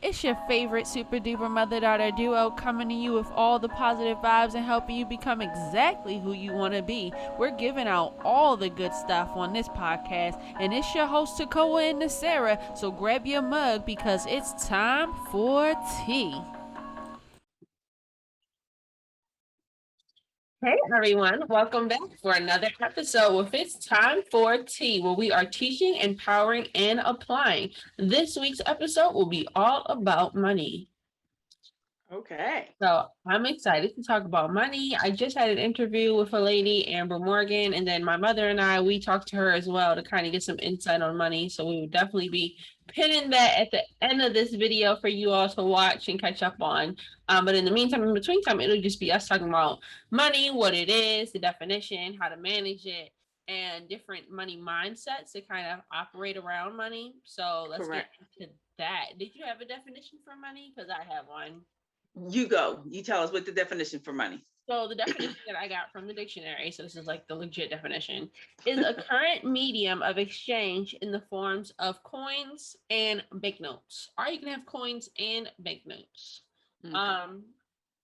It's your favorite super duper mother daughter duo coming to you with all the positive vibes and helping you become exactly who you want to be. We're giving out all the good stuff on this podcast, and it's your host Tekoa and Sarah. So grab your mug because it's time for tea. Hey everyone, welcome back for another episode with It's Time for Tea, where we are teaching, empowering, and applying. This week's episode will be all about money. Okay. So I'm excited to talk about money. I just had an interview with a lady, Amber Morgan, and then my mother and I, we talked to her as well to kind of get some insight on money. So we will definitely be pinning that at the end of this video for you all to watch and catch up on. But in the meantime, in between time, it'll just be us talking about money, what it is, the definition, how to manage it, and different money mindsets to kind of operate around money. So let's get into that. Did you have a definition for money? Because I have one. You go. You tell us what the definition for money. So the definition that I got from the dictionary, so this is like the legit definition, is a current medium of exchange in the forms of coins and banknotes. Or you can have coins and banknotes. Okay.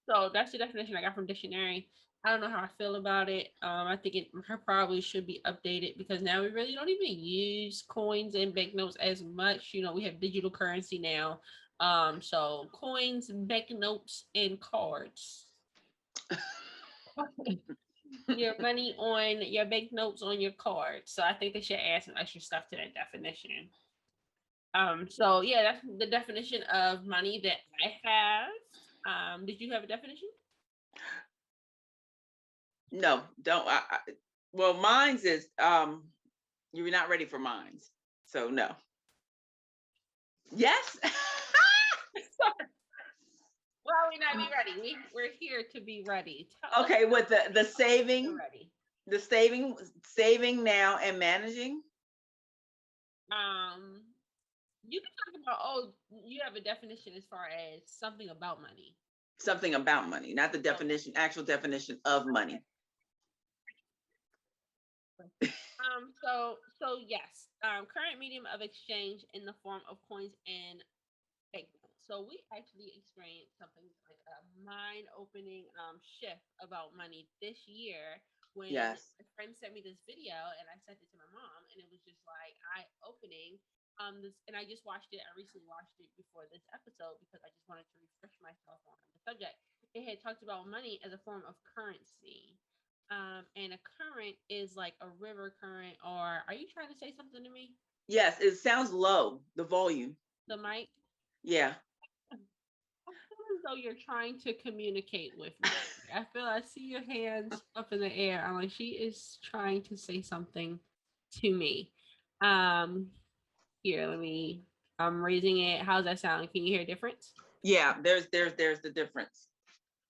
So that's the definition I got from dictionary. I don't know how I feel about it. I think it probably should be updated because now we really don't even use coins and banknotes as much. You know, we have digital currency now. So coins, banknotes, and cards. Your money on your banknotes on your card. So I think they should add some extra stuff to that definition. So yeah, that's the definition of money that I have. Did you have a definition? No, don't. Well, mine's is you're not ready for mine's, so no. Yes. Well, we not be ready. We're here to be ready. Okay, with the saving, ready. the saving now and managing. You can talk about you have a definition as far as something about money. Something about money, not the definition, actual definition of money. So yes, current medium of exchange in the form of coins and banknotes. So we actually experienced something like a mind-opening shift about money this year when Yes. a friend sent me this video and I sent it to my mom and it was just like eye-opening. This and I just watched it. I recently watched it before this episode because I just wanted to refresh myself on the subject. It had talked about money as a form of currency. And a current is like a river current, or are you trying to say something to me? Yes, it sounds low, the volume. The mic? Yeah. I feel as though you're trying to communicate with me. I see your hands up in the air. I'm like, she is trying to say something to me. Um, Here, I'm raising it. How's that sound? Can you hear a difference? Yeah, there's the difference.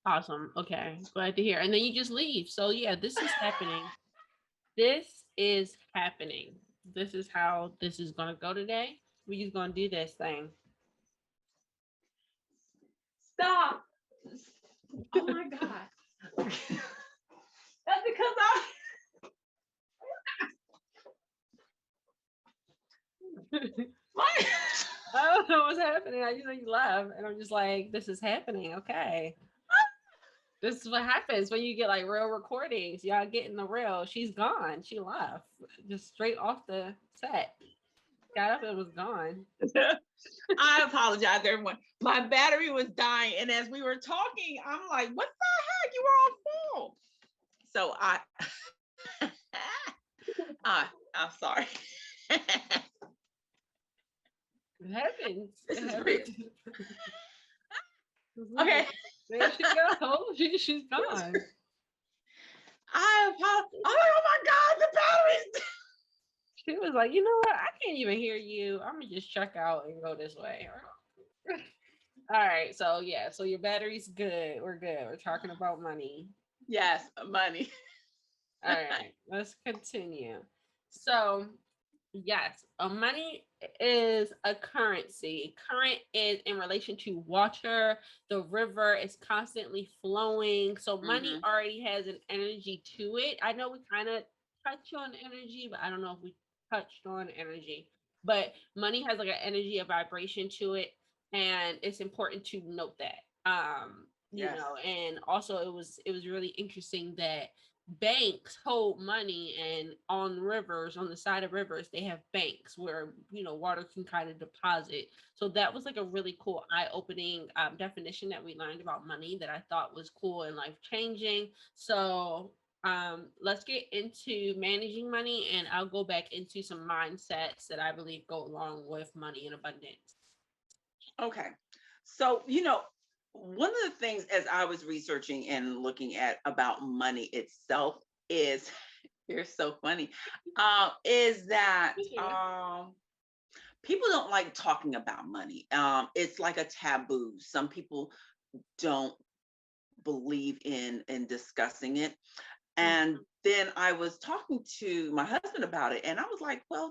Awesome. Okay. Glad to hear. And then you just leave. So yeah, this is happening. This is happening. This is how this is gonna go today. We're just gonna do this thing. Stop. Oh my God. That's because I don't know what's happening. I just know you laugh, and I'm just like, this is happening. Okay. This is what happens when you get like real recordings. Y'all getting the real. She's gone. She left just straight off the set. Got up and was gone. I apologize, everyone. My battery was dying, and as we were talking, I'm like, "What the heck? You were on full." So I'm sorry. It happens. This It is happens. Okay. There she goes. She's gone. I apologize. Oh my God, the battery's. She was like, you know what? I can't even hear you. I'm gonna just check out and go this way. All right. So yeah. So your battery's good. We're good. We're talking about money. Yes, money. All right. Let's continue. So yes, money is a currency. Current is in relation to water. The river is constantly flowing. So money already has an energy to it. I know we kind of touch on energy, but I don't know if we touched on energy. But money has like an energy, a vibration to it. and it's important to note that. You Yes. know, and also it was really interesting that banks hold money, and on rivers, on the side of rivers, they have banks where, water can kind of deposit. So that was like a really cool eye-opening definition that we learned about money that I thought was cool and life-changing. So let's get into managing money, and I'll go back into some mindsets that I believe go along with money and abundance. Okay. So, one of the things as I was researching and looking at about money itself is you're so funny. Is that people don't like talking about money. It's like a taboo. Some people don't believe in discussing it. And then I was talking to my husband about it, and I was like, well,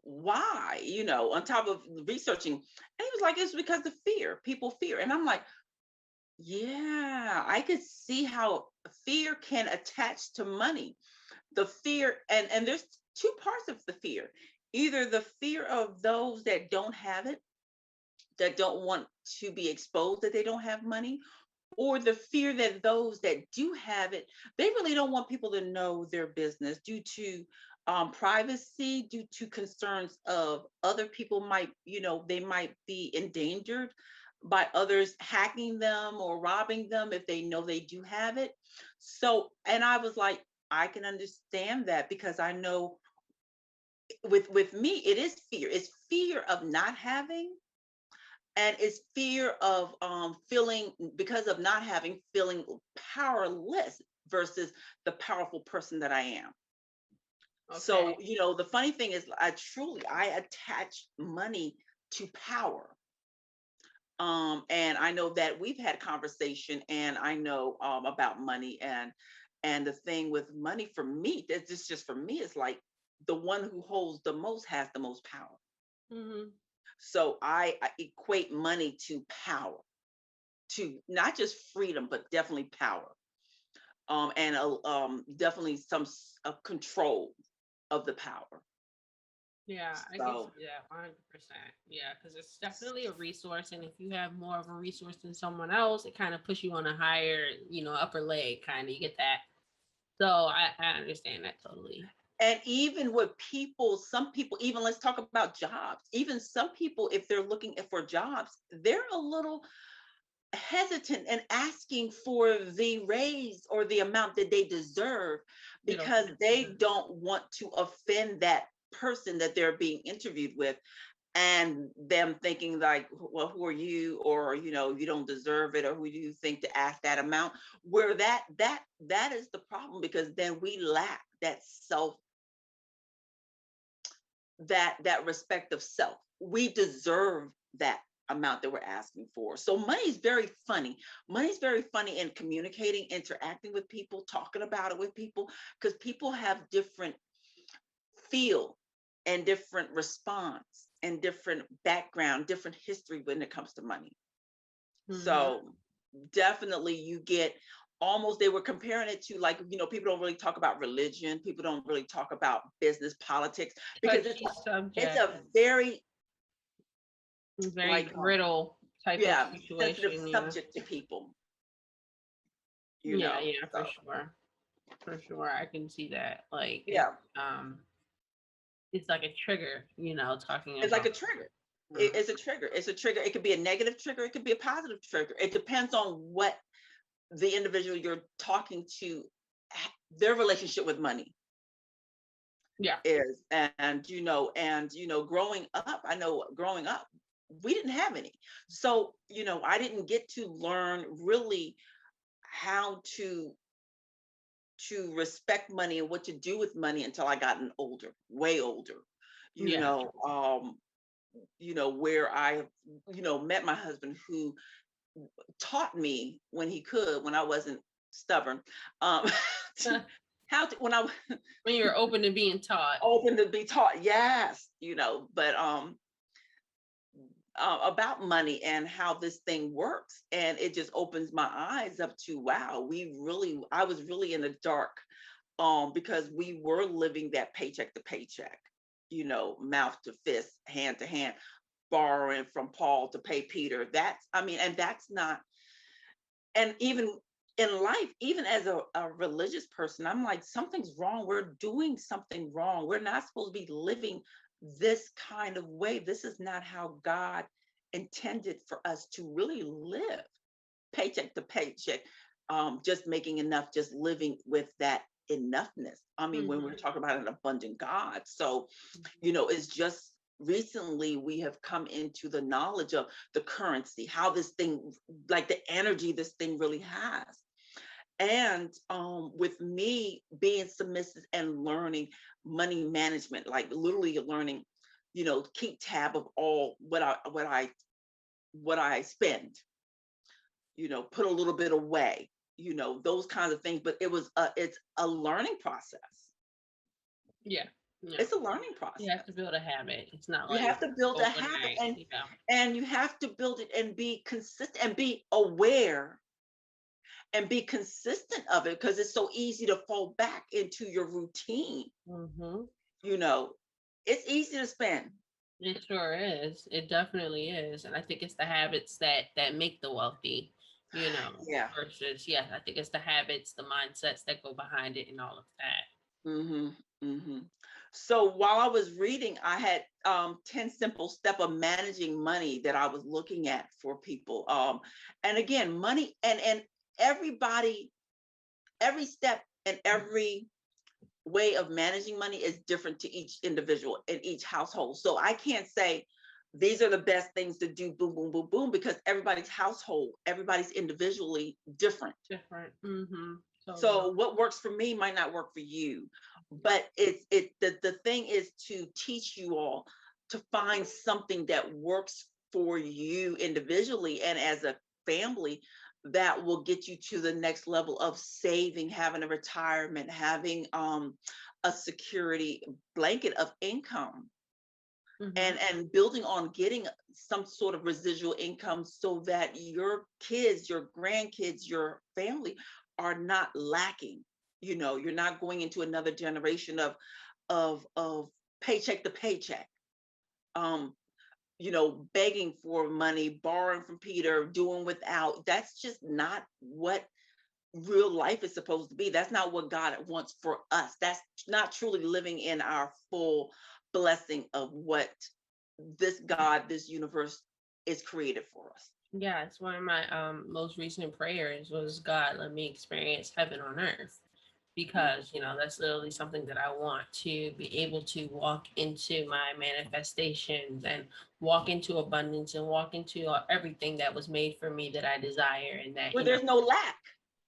why, on top of researching. And he was like, it's because of fear. People fear. And I'm like, yeah, I could see how fear can attach to money. The fear, and there's two parts of the fear. Either the fear of those that don't have it, that don't want to be exposed that they don't have money, or the fear that those that do have it, they really don't want people to know their business due to privacy, due to concerns of other people might, they might be endangered by others hacking them or robbing them if they know they do have it. So, and I was like, I can understand that because I know with me, it is fear. It's fear of not having, and it's fear of feeling, because of not having, feeling powerless versus the powerful person that I am. So Okay. the funny thing is, I attach money to power. And I know that we've had conversation, and I know about money, and the thing with money for me, that's just for me, is like the one who holds the most has the most power. Mm-hmm. So I equate money to power, to not just freedom, but definitely power. And definitely some control of the power. Yeah, I can So see that 100%. Yeah, because it's definitely a resource, and if you have more of a resource than someone else, it kind of puts you on a higher, upper leg, kind of. You get that. So I understand that totally. and even with people, some people, even let's talk about jobs. Even some people, if they're looking for jobs, they're a little hesitant and asking for the raise or the amount that they deserve, You know. because they don't want to offend that person that they're being interviewed with, and them thinking like, well, who are you, or you don't deserve it, or who do you think to ask that amount, where that is the problem, because then we lack that self, that respect of self. We deserve that amount that we're asking for. So money's very funny. Money's very funny in communicating, interacting with people, talking about it with people, because people have different feel and different response and different background, different history when it comes to money. Mm-hmm. So definitely you get almost, they were comparing it to, like, people don't really talk about religion, people don't really talk about business, politics, because Touchy it's subject, a very, very like, griddle type of yeah, sensitive situation. Yeah. subject to people, Yeah, yeah, for so sure. For sure. I can see that. Like yeah, it's like a trigger, talking it's like a about. trigger. Mhm. It's a trigger. It's a trigger. It could be a negative trigger, it could be a positive trigger. It depends on what the individual you're talking to, their relationship with money Yeah. is. And growing up, I know growing up, we didn't have any. So I didn't get to learn really how to respect money and what to do with money until I gotten older, way older. you Yeah. know um where I met my husband, who taught me when he could, when I wasn't stubborn, um how to, when I When you're open to being taught. open to be taught. Yes, but about money and how this thing works, and it just opens my eyes up to, wow, I was really in the dark, because we were living that paycheck to paycheck, mouth to fist, hand to hand. borrowing from Paul to pay Peter. That's, I mean, and that's not, and even in life, even as a religious person, I'm like, something's wrong. We're doing something wrong. We're not supposed to be living this kind of way. This is not how God intended for us to really live, paycheck to paycheck, just making enough, just living with that enoughness. I mean, when we're talking about an abundant God. So, it's just recently we have come into the knowledge of the currency, how this thing, like the energy this thing really has. And with me being submissive and learning money management, like literally learning, keep tab of all what I spend, put a little bit away, those kinds of things. But it's a learning process. Yeah. Yeah. It's a learning process. You have to build a habit. It's not You like have to build a habit, overnight, and you have to build it and be consistent and be aware and be consistent of it, because it's so easy to fall back into your routine. It's easy to spend. It sure is. It definitely is. And I think it's the habits that make the wealthy, Yeah. versus, I think it's the habits, the mindsets that go behind it and all of that. So while I was reading, I had 10 simple steps of managing money that I was looking at for people. And again, money and everybody, every step and every way of managing money is different to each individual in each household. So I can't say these are the best things to do, boom, boom, boom, boom, because everybody's household, everybody's individually different. So what works for me might not work for you. But the thing is to teach you all to find something that works for you individually and as a family, that will get you to the next level of saving, having a retirement, having a security blanket of income, and building on getting some sort of residual income, so that your kids, your grandkids, your family are not lacking. You're not going into another generation of paycheck to paycheck, begging for money, borrowing from Peter, doing without. That's just not what real life is supposed to be. That's not what God wants for us. That's not truly living in our full blessing of what this God, this universe is created for us. Yeah, it's one of my most recent prayers was, God, let me experience heaven on earth. Because, that's literally something that I want to be able to walk into my manifestations and walk into abundance and walk into everything that was made for me that I desire, and that, Where there's no lack.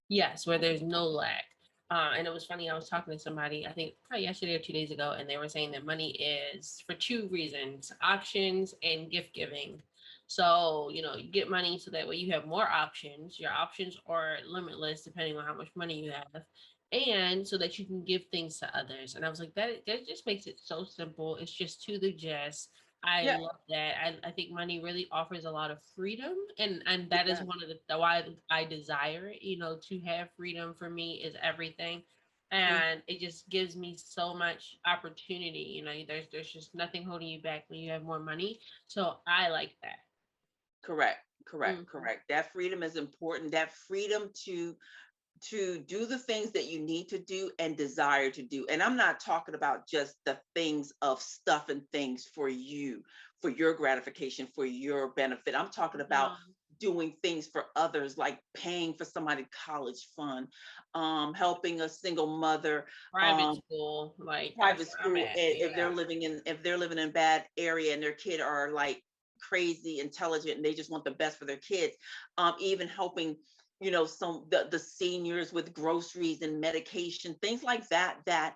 Yes, where there's no lack. And it was funny, I was talking to somebody, I think probably yesterday or 2 days ago, and they were saying that money is for two reasons: auctions and gift giving. So, you get money so that way you have more options. Your options are limitless depending on how much money you have. And so that you can give things to others. And I was like, that just makes it so simple. It's just to the jest. I love that. I think money really offers a lot of freedom, and that is one of the why I desire it. To have freedom for me is everything, and it just gives me so much opportunity. There's just nothing holding you back when you have more money. So I like that. Correct. That freedom is important. That freedom to do the things that you need to do and desire to do. And I'm not talking about just the things of stuff and things for you, for your gratification, for your benefit. I'm talking about doing things for others, like paying for somebody's college fund, helping a single mother, private school, if they're living in a bad area and their kid are like crazy intelligent and they just want the best for their kids, even helping some the seniors with groceries and medication, things like that,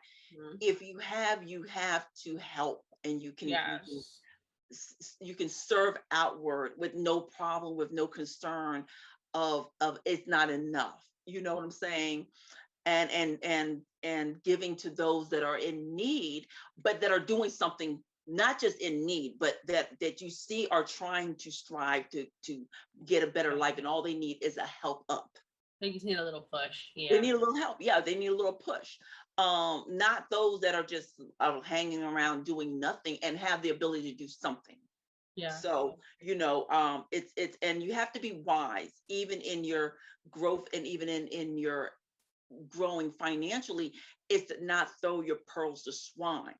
if you have to help, and you can you can serve outward with no problem, with no concern of it's not enough. You know what I'm saying? And giving to those that are in need, but that are doing something, not just in need, but that you see are trying to strive to get a better life, and all they need is a help up. They just need a little push. They need a little help. They need a little push. Not those that are just hanging around doing nothing and have the ability to do something. Yeah. So, it's and you have to be wise, even in your growth and even in your growing financially, is to not throw your pearls to swine.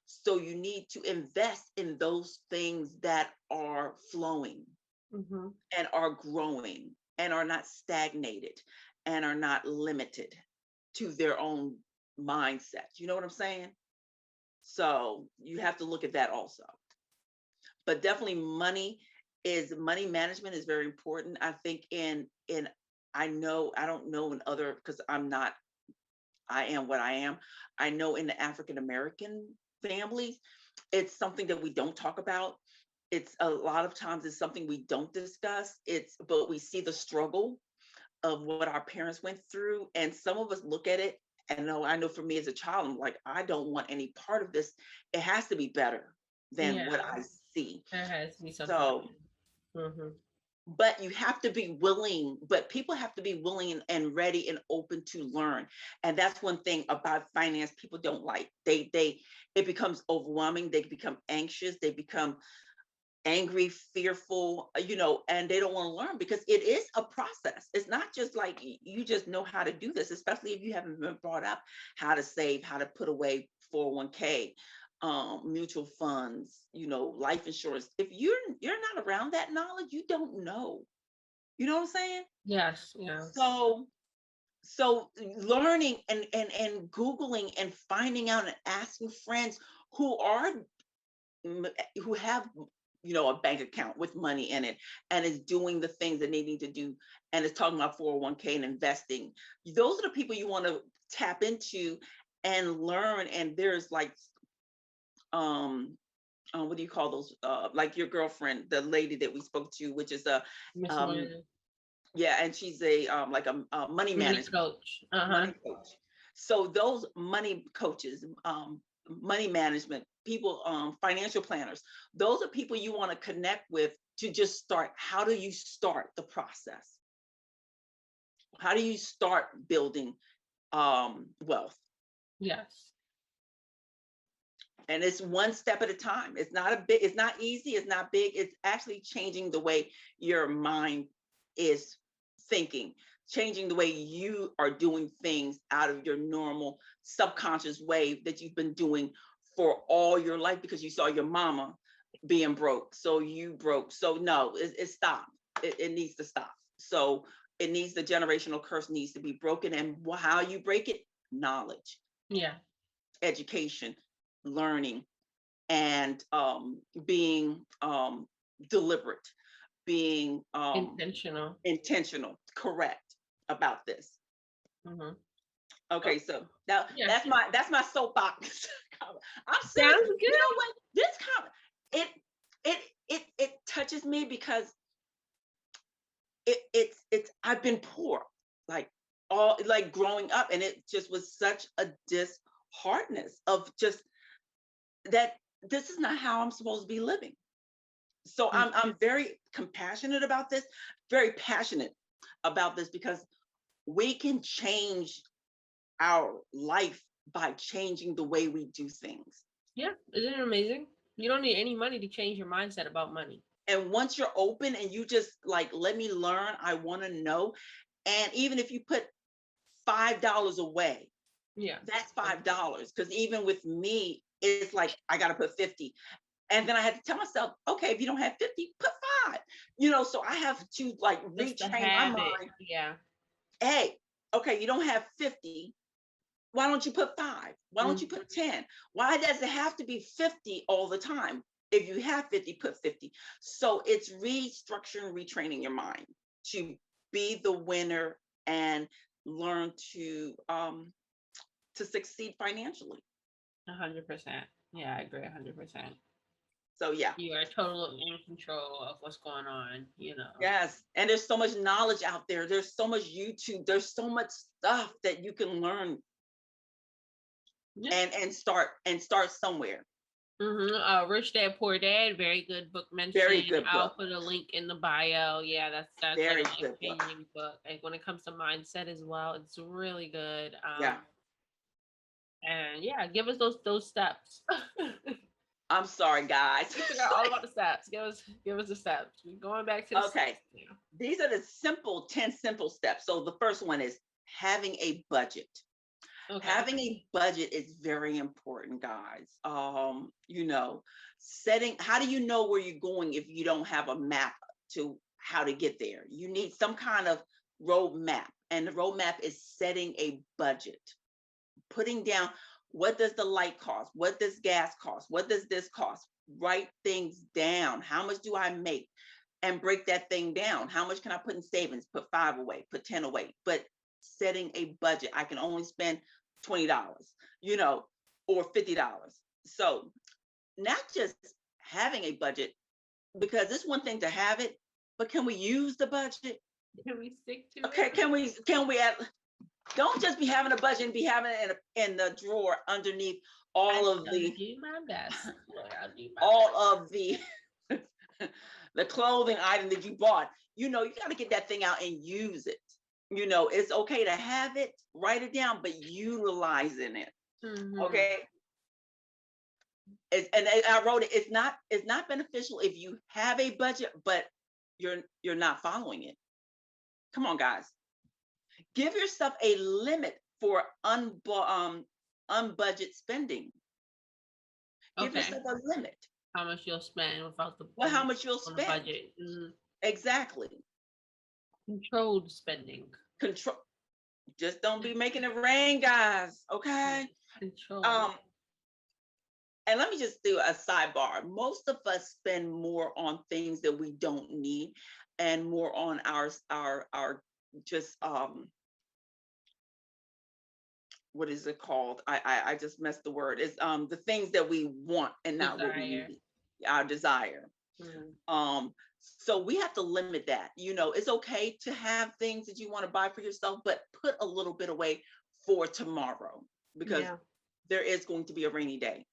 So you need to invest in those things that are flowing Mm-hmm. and are growing and are not stagnated and are not limited to their own mindset. You know what I'm saying? So you have to look at that also. But definitely money management is very important. I think in I don't know in other, because I am what I am. I know in the African American families, it's something that we don't talk about. It's a lot of times it's something we don't discuss. But we see the struggle of what our parents went through. And some of us look at it, and I know for me as a child, I'm like, I don't want any part of this. It has to be better than what Yeah. I see. There has to be something. So, Mm-hmm. but you have to be willing, but people have to be willing and ready and open to learn. And that's one thing about finance people don't like. It becomes overwhelming. They become anxious. They become angry, fearful, and they don't want to learn because it is a process. It's not just like you just know how to do this, especially if you haven't been brought up how to save, how to put away 401k, mutual funds, life insurance. If you're not around that knowledge, you don't know. You know what I'm saying? Yes. Yeah. So learning and Googling and finding out and asking friends who are who have a bank account with money in it and is doing the things that they need to do and is talking about 401k and investing. Those are the people you want to tap into and learn. And there's like what do you call those, like your girlfriend, the lady that we spoke to, which is a Miss um Moynihan. yeah, and she's a like a money Money management coach. Uh-huh. money coach. So those money coaches, money management people, financial planners, those are people you want to connect with to just start. How do you start the process? How do you start building wealth? Yes. And it's one step at a time. It's not easy, it's not big. It's actually changing the way your mind is thinking, changing the way you are doing things out of your normal subconscious way that you've been doing for all your life because you saw your mama being broke. So you broke. So no, it stopped. It needs to stop. So the generational curse needs to be broken. And how you break it? Knowledge, Yeah. education, learning, and being deliberate, being Intentional. intentional, correct about this. Mm-hmm. Okay, so now Yeah. that's my soapbox. I'm serious. Sounds You good. know what? This it touches me because it's I've been poor, like all like growing up, and it just was such a disheartenness of just that this is not how I'm supposed to be living. So I'm very compassionate about this, very passionate about this because we can change our life by changing the way we do things. Yeah. Isn't it amazing? You don't need any money to change your mindset about money. And once you're open and you just like, let me learn, I want to know. And even if you put $5 away, Yeah. that's $5. Because even with me, it's like I gotta put 50. And then I had to tell myself, okay, if you don't have 50, put 5. So I have to like Just the retrain my habit. mind. Yeah. Hey, okay, you don't have 50. Why don't you put 5? Why don't you put 10? Why does it have to be 50 all the time? If you have 50, put 50. So it's restructuring, retraining your mind to be the winner and learn to succeed financially. 100%. Yeah, I agree 100%. So yeah. You are totally in control of what's going on. Yes. And there's so much knowledge out there. There's so much YouTube. There's so much stuff that you can learn Yeah. and start somewhere. Mm-hmm. Rich Dad Poor Dad, very good book mention. Very good I'll book. put a link in the bio. Yeah, that's Very like a good book. life-changing book. Like when it comes to mindset as well, it's really good. Yeah. And yeah, give us those steps. I'm sorry, guys. We forgot all about the steps. Give us the steps. We're going back to the Okay. steps now. These are the 10 simple steps. So the first one is having a budget. Okay. Having a budget is very important, guys. Setting, how do you know where you're going if you don't have a map to how to get there? You need some kind of roadmap, and the roadmap is setting a budget, putting down what does the light cost, what does gas cost, what does this cost. Write things down. How much do I make? And break that thing down. How much can I put in savings? Put 5 away, put 10 away. But setting a budget, I can only spend $20, or $50. So not just having a budget, because it's one thing to have it, but can we use the budget? Can we stick to Okay, it? don't just be having a budget and be having it in the drawer underneath all of I'll the do my best. Lord, I'll do my all best. of the the clothing item that you bought. You got to get that thing out and use it. It's okay to have it, write it down, but utilizing it. Mhm. Okay. And I wrote it. It's not beneficial if you have a budget, but you're not following it. Come on, guys. Give yourself a limit for unbudget spending. Give Okay. yourself a limit. How much you'll spend without the Well, how much you'll on the spend. budget. Mhm. Exactly. Controlled spending. Control. Just don't be making it rain, guys. Okay. Control. And let me just do a sidebar. Most of us spend more on things that we don't need, and more on our just what is it called? I just messed the word. It's the things that we want and not what we Desire. need. Our desire. Mhm. So we have to limit that. It's okay to have things that you want to buy for yourself, but put a little bit away for tomorrow, because Yeah. there is going to be a rainy day,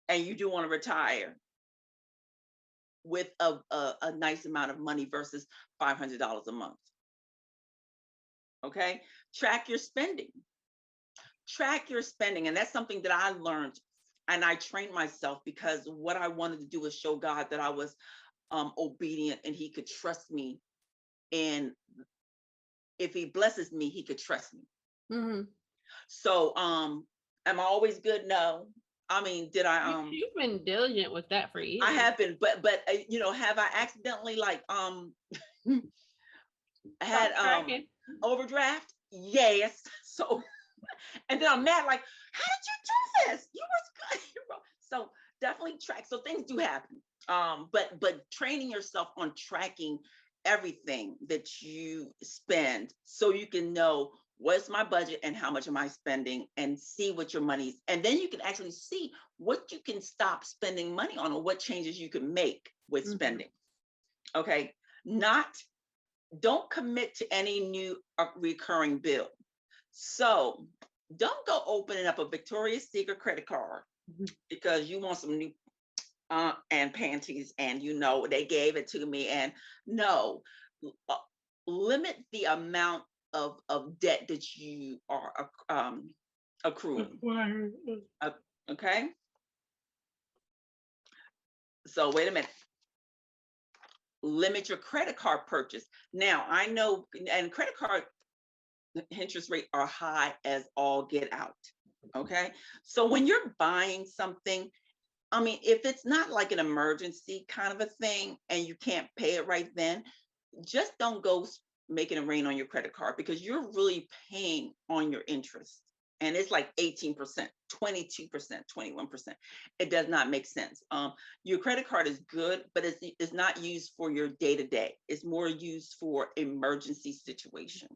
and you do want to retire with a nice amount of money versus $500 a month. Okay. Track your spending. Track your spending. And that's something that I learned, and I trained myself, because what I wanted to do was show God that I was obedient, and he could trust me. And if he blesses me, he could trust me. Mhm. So am I always good? No. I mean, did I You've been diligent with that for years. I have been, but have I accidentally had tracking. overdraft? Yes. So and then I'm mad, like, how did you do this? You was good. So definitely track. So things do happen. But training yourself on tracking everything that you spend, so you can know what's my budget and how much am I spending, and see what your money's, and then you can actually see what you can stop spending money on, or what changes you can make with spending. Okay. Don't commit to any new recurring bill. So don't go opening up a Victoria's Secret credit card because you want some new and panties, and they gave it to me. And no, limit the amount of debt that you are accruing. Okay. So wait a minute. Limit your credit card purchase. Now I know, and credit card interest rate are high as all get out. Okay. So when you're buying something, I mean, if it's not like an emergency kind of a thing and you can't pay it right then, just don't go making it rain on your credit card, because you're really paying on your interest. And it's like 18%, 22%, 21%. It does not make sense. Your credit card is good, but it's not used for your day to day. It's more used for emergency situation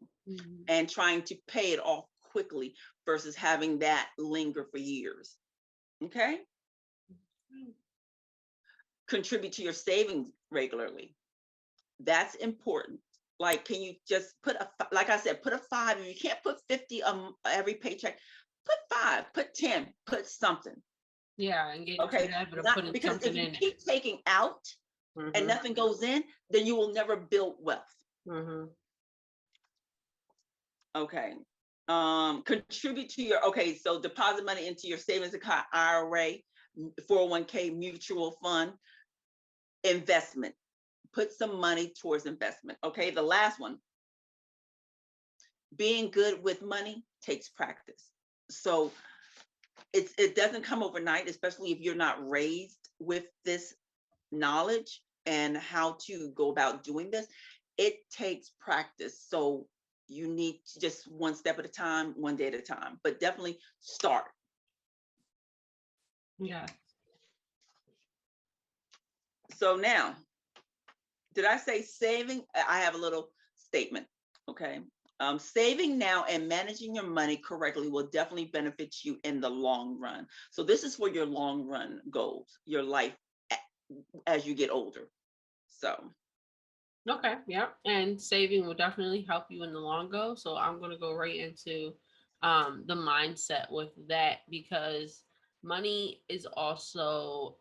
and trying to pay it off quickly versus having that linger for years. Okay. Contribute to your savings regularly. That's important. Like, can you just like I said, put a 5. If you can't put 50 every paycheck, put 5, put 10, put something. Yeah, and get okay. putting Because something if you in keep taking out and nothing goes in, then you will never build wealth. Okay. Contribute to your, so deposit money into your savings account, IRA. 401k, mutual fund, investment. Put some money towards investment. Okay, the last one, being good with money takes practice. So it doesn't come overnight, especially if you're not raised with this knowledge and how to go about doing this. It takes practice. So you need to just one step at a time, one day at a time, but definitely start. Yeah. So now, did I say saving? I have a little statement. Okay. Saving now and managing your money correctly will definitely benefit you in the long run. So this is for your long run goals, your life as you get older. So Okay, yeah. And saving will definitely help you in the long go. So I'm gonna go right into the mindset with that, because money is also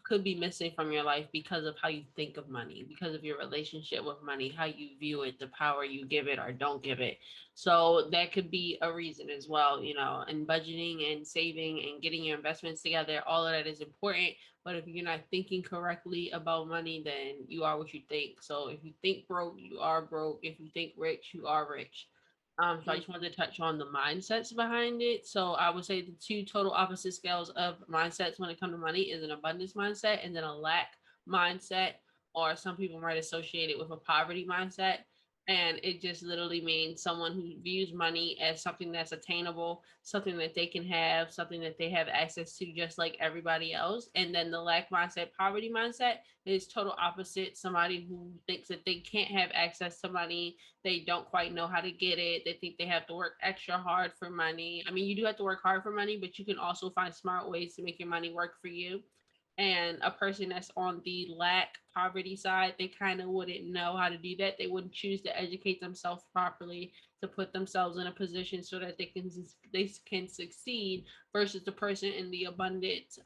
could be missing from your life because of how you think of money, because of your relationship with money, how you view it, the power you give it or don't give it. So that could be a reason as well, you know, and budgeting and saving and getting your investments together, all of that is important. But if you're not thinking correctly about money, then you are what you think. So if you think broke, you are broke. If you think rich, you are rich. So I just wanted to touch on the mindsets behind it. So I would say the two total opposite scales of mindsets when it comes to money is an abundance mindset and then a lack mindset, or some people might associate it with a poverty mindset. And it just literally means someone who views money as something that's attainable, something that they can have, something that they have access to just like everybody else. And then the lack mindset, poverty mindset, is total opposite. Somebody who thinks that they can't have access to money, they don't quite know how to get it, they think they have to work extra hard for money. I mean, you do have to work hard for money, but you can also find smart ways to make your money work for you. And a person that's on the lack poverty side, they kind of wouldn't know how to do that. They wouldn't choose to educate themselves properly to put themselves in a position so that they can succeed, versus the person in the abundant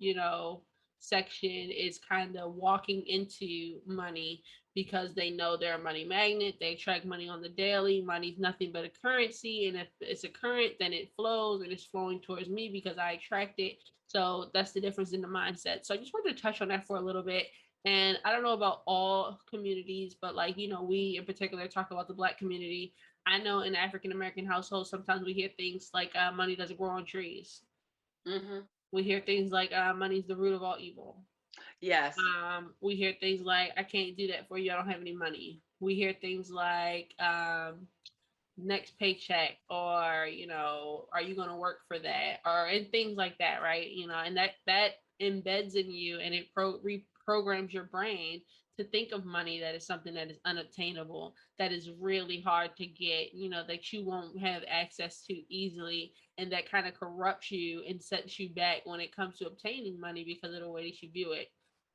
you know section is kind of walking into money because they know they're a money magnet. They attract money on the daily. Money's nothing but a currency, and if it's a current, then it flows and it's flowing towards me because I attract it. So that's the difference in the mindset. So I just wanted to touch on that for a little bit. And I don't know about all communities, but like, you know, we in particular talk about the Black community. I know in African American households, sometimes we hear things like money doesn't grow on trees. mm-hmm. We hear things like money's the root of all evil. Yes. We hear things like, I can't do that for you, I don't have any money. We hear things like next paycheck, or are you going to work for that, or and things like that, right? And that embeds in you, and it reprograms your brain to think of money that is something that is unobtainable, that is really hard to get, that you won't have access to easily, and that kind of corrupts you and sets you back when it comes to obtaining money because of the way that you view it.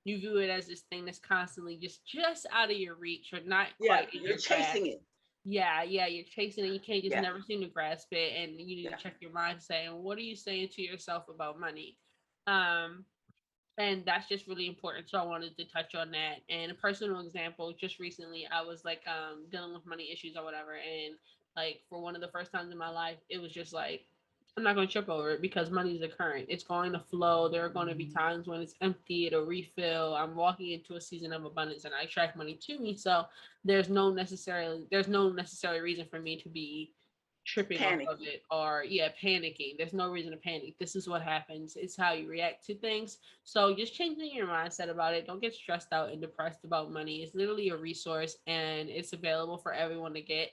You view it as this thing that's constantly just out of your reach, or not Yeah, quite in you're your grasp. chasing it. Yeah, you're chasing it. You can't just Yeah. never seem to grasp it, and you need Yeah. to check your mindset. And what are you saying to yourself about money? Um, and that's just really important. So I wanted to touch on that. And a personal example, just recently, I was like dealing with money issues or whatever, and like for one of the first times in my life, it was just like, I'm not going to trip over it because money is a current. It's going to flow. There are going to be times when it's empty, it'll refill. I'm walking into a season of abundance, and I attract money to me. So there's no necessary reason for me to be tripping off of Panicky. it, or panicking. There's no reason to panic. This is what happens. It's how you react to things. So just changing your mindset about it. Don't get stressed out and depressed about money. It's literally a resource, and it's available for everyone to get.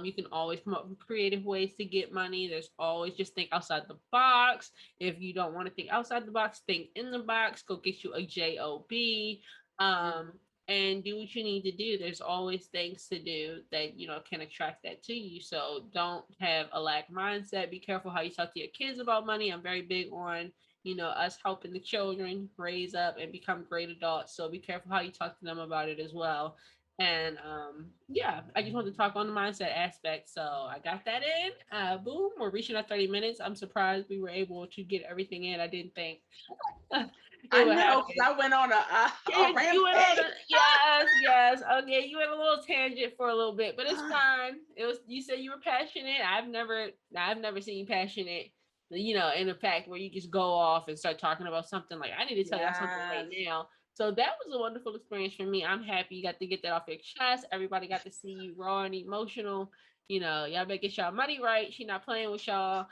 You can always come up with creative ways to get money. There's always, just think outside the box. If you don't want to think outside the box, think in the box. Go get you a job. Um, and do what you need to do. There's always things to do that can attract that to you. So don't have a lack mindset. Be careful how you talk to your kids about money. I'm very big on us helping the children raise up and become great adults. So be careful how you talk to them about it as well. And I just wanted to talk on the mindset aspect. So I got that in. Boom, we're reaching our 30 minutes. I'm surprised we were able to get everything in. I didn't think it I would know, because happen. I went on a You went on rampage. yes. Okay, you went a little tangent for a little bit, but it's fine. You said you were passionate. I've never seen you passionate in a fact where you just go off and start talking about something like, I need to tell y'all something right Yes. now. So that was a wonderful experience for me. I'm happy you got to get that off your chest. Everybody got to see you raw and emotional. Y'all better get y'all money right. She not playing with y'all.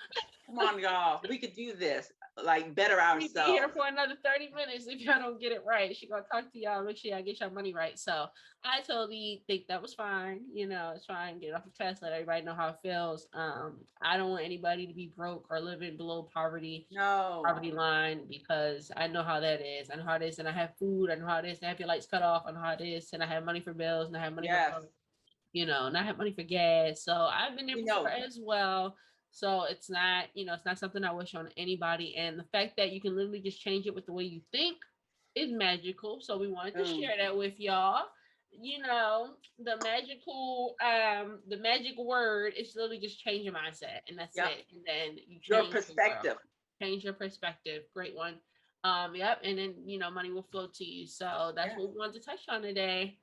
Come on, y'all. We could do this. Like better We be here ourselves. for another 30 minutes if y'all don't get it right. She gonna talk to y'all, make sure y'all get your money right. So I totally think that was fine. It's fine. Get it off the chest. Let everybody know how it feels. I don't want anybody to be broke or living below No. poverty line, because I know how that is. I know how it is, and I have food. I know how it is, and I have your lights cut off. I know how it is, and I have money for bills, and I have money for Yes. and I have money for gas. So I've been there You before know. as well. So it's not something I wish on anybody. And the fact that you can literally just change it with the way you think is magical. So we wanted to Mm. share that with y'all. The magic word is literally just change your mindset, and that's Yep. it. And then you Your change your world. perspective. Change your perspective. Great one. Yep. And then money will flow to you. So that's Yes. what we wanted to touch on today.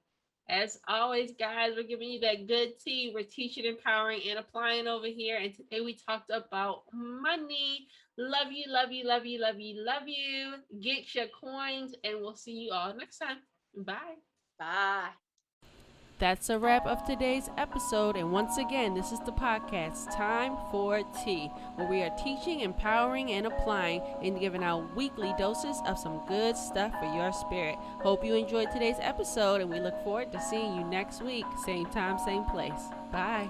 As always, guys, we're giving you that good tea. We're teaching, empowering, and applying over here. And today we talked about money. Love you, love you, love you, love you, love you. Get your coins, and we'll see you all next time. Bye. Bye. That's a wrap of today's episode. And once again, this is the podcast, Time for Tea, where we are teaching, empowering, and applying and giving out weekly doses of some good stuff for your spirit. Hope you enjoyed today's episode, and we look forward to seeing you next week. Same time, same place. Bye.